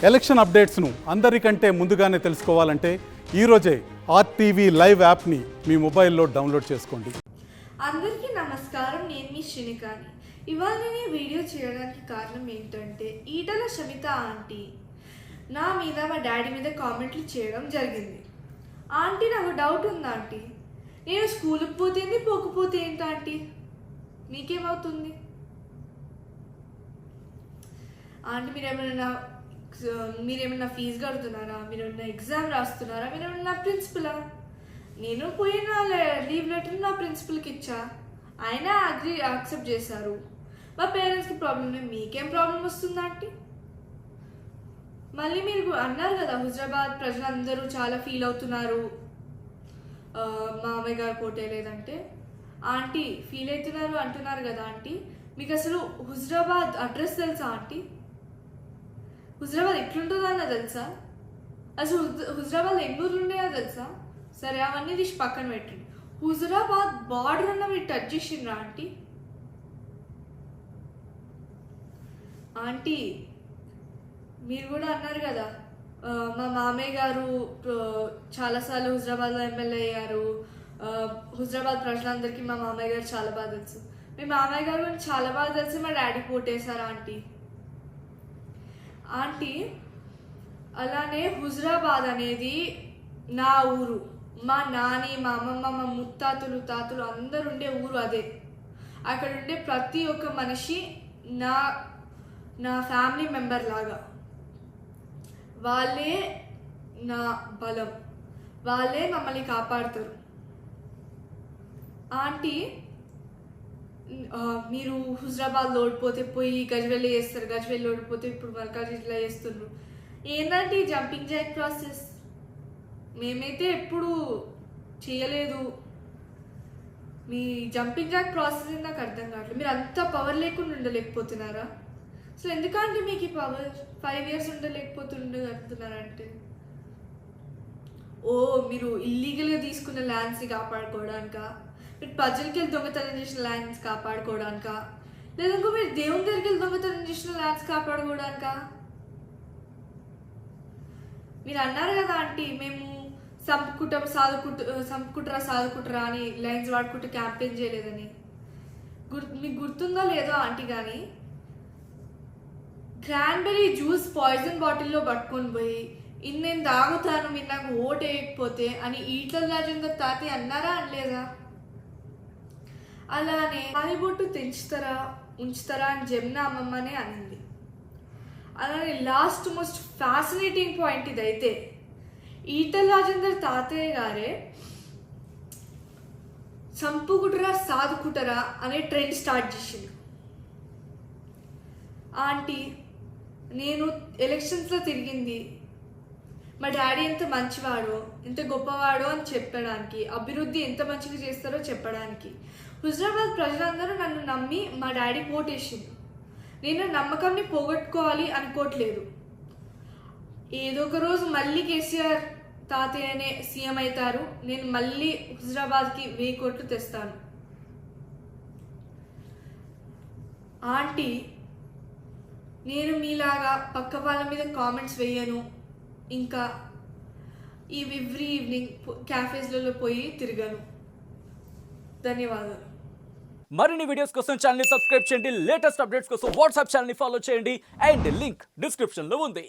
Election అప్డేట్స్ను అందరికంటే ముందుగానే తెలుసుకోవాలంటే ఈరోజే ఆర్టీవీ లైవ్ యాప్ని మీ మొబైల్లో డౌన్లోడ్ చేసుకోండి. అందరికీ నమస్కారం. నేను మీ శ్రీనికాని. ఇవాళ నేను ఈ వీడియో చేయడానికి కారణం ఏంటంటే ఈటల శమిత ఆంటీ నా మీద మా డాడీ మీద కామెంట్లు చేయడం జరిగింది. ఆంటీ నాకు డౌట్ ఉంది ఆంటీ, నేను స్కూల్కి పోతేంది పోకపోతే ఏంటి ఆంటీ, మీకేమవుతుంది ఆంటీ? మీరేమైనా ఫీజు కడుతున్నారా? మీరేమైనా ఎగ్జామ్ రాస్తున్నారా? మీరేమైనా ప్రిన్సిపలా? నేను పోయిన లీవ్ లెటర్ నా ప్రిన్సిపల్కి ఇచ్చా, ఆయన యాక్సెప్ట్ చేశారు. మా పేరెంట్స్కి ప్రాబ్లం లేదు, మీకేం ప్రాబ్లం వస్తుందా ఆంటీ? మళ్ళీ మీరు అన్నారు కదా హుజరాబాద్ ప్రజలందరూ చాలా ఫీల్ అవుతున్నారు మామయ్య గారు పోటే లేదంటే. ఆంటీ ఫీల్ అవుతున్నారు అంటున్నారు కదా ఆంటీ, మీకు అసలు హుజరాబాద్ అడ్రస్ తెలుసా ఆంటీ? హుజరాబాద్ ఎట్లుంటుందన్న తెలుసా? అసలు హుజరాబాద్ ఎన్ని ఊర్లు ఉన్నాయో తెలుసా? సరే అవన్నీ తీసి పక్కన పెట్టండి. హుజరాబాద్ బార్డర్ అన్న మీరు టచ్ చేసిండ్రా ఆంటీ? ఆంటీ మీరు కూడా అన్నారు కదా మా మామయ్య గారు చాలాసార్లు హుజరాబాద్లో ఎమ్మెల్యే అయ్యారు, హుజరాబాద్ ప్రజలందరికీ మా మామయ్య గారు చాలా బాగా తెలుసు. మీ మామయ్య గారు చాలా బాగా తెలిసి మా డాడీ పోటేశారా ఆంటీ? ఆంటీ అలానే హుజరాబాద్ అనేది నా ఊరు, మా నాని మా అమ్మమ్మ మా ముత్తాతలు తాతలు అందరు ఉండే ఊరు అదే. అక్కడ ఉండే ప్రతి ఒక్క మనిషి నా నా ఫ్యామిలీ మెంబర్ లాగా, వాళ్ళే నా బలం, వాళ్ళే మమ్మల్ని కాపాడుతారు. ఆంటీ మీరు హుజరాబాద్లో ఓడిపోతే పోయి గజ్వేల్ చేస్తారు, గజ్వేల్ ఓడిపోతే ఇప్పుడు మల్కాజ్గిరిలో చేస్తున్నారు. ఏంటంటే జంపింగ్ జాక్ ప్రాసెస్ మేమైతే ఎప్పుడు చేయలేదు. మీ జంపింగ్ జాక్ ప్రాసెస్ నాకు అర్థం కావట్లేదు. మీరు అంత పవర్ లేకుండా ఉండలేకపోతున్నారా? అసలు ఎందుకంటే మీకు ఈ పవర్ 5 years ఉండలేకపోతుండగలుగుతున్నారంటే, ఓ మీరు ఇల్లీగల్గా తీసుకున్న ల్యాండ్స్ని కాపాడుకోవడానికా? మీరు ప్రజలకి వెళ్ళి దొంగతనం చేసిన ల్యాండ్స్ కాపాడుకోవడానికా? లేదంటే మీరు దేవుని దగ్గరికి వెళ్ళి దొంగతనం చేసిన ల్యాండ్స్ కాపాడుకోవడానికా? మీరు అన్నారు కదా ఆంటీ మేము సంపుకుంటారా సాదుకుంటారా అని లైన్స్ వాడుకుంటూ క్యాంపెయిన్ చేయలేదని. మీకు గుర్తుందో లేదో ఆంటీ? కానీ క్రాన్బెర్రీ జ్యూస్ పాయిజన్ బాటిల్లో పట్టుకొని పోయి నేను తాగుతాను మీరు నాకు ఓటు వేయకపోతే అని ఈటల రాజేందర్ తాతయ్య అన్నారా అనలేదా? అలానే తాలిబొట్టు తెంచుతారా ఉంచుతారా అని జమున అమ్మమ్మనే అనింది. అలానే లాస్ట్ మోస్ట్ ఫ్యాసినేటింగ్ పాయింట్ ఇదైతే, ఈటల రాజేందర్ తాతయ్య గారే సంపుకుటరా సాదుకుటరా అనే ట్రెండ్ స్టార్ట్ చేసింది. ఆంటీ నేను ఎలక్షన్స్లో తిరిగింది మా డాడీ ఎంత మంచివాడో ఎంత గొప్పవాడో అని చెప్పడానికి, అభివృద్ధి ఎంత మంచిగా చేస్తారో చెప్పడానికి. హుజరాబాద్ ప్రజలందరూ నన్ను నమ్మి మా డాడీ ఓటేసిండు. నేను నమ్మకంని పోగొట్టుకోవాలి అనుకోవట్లేదు. ఏదో ఒక రోజు మళ్ళీ కేసీఆర్ తాతయ్యనే సీఎం అవుతారు, నేను మళ్ళీ హుజరాబాద్కి 1000 కోట్లు తెస్తాను. ఆంటీ నేను మీలాగా పక్క వాళ్ళ మీద కామెంట్స్ వేయను, ఇంకా ఎవ్రీ ఈవినింగ్ క్యాఫేస్లలో పోయి తిరగను. ధన్యవాదాలు. మరిన్ని వీడియోస్ కోసం ఛానల్ ని సబ్స్క్రైబ్ చేయండి, లేటెస్ట్ అప్డేట్స్ కోసం వాట్సాప్ ఛానల్ ని ఫాలో చేయండి అండ్ లింక్ డిస్క్రిప్షన్ లో ఉంది.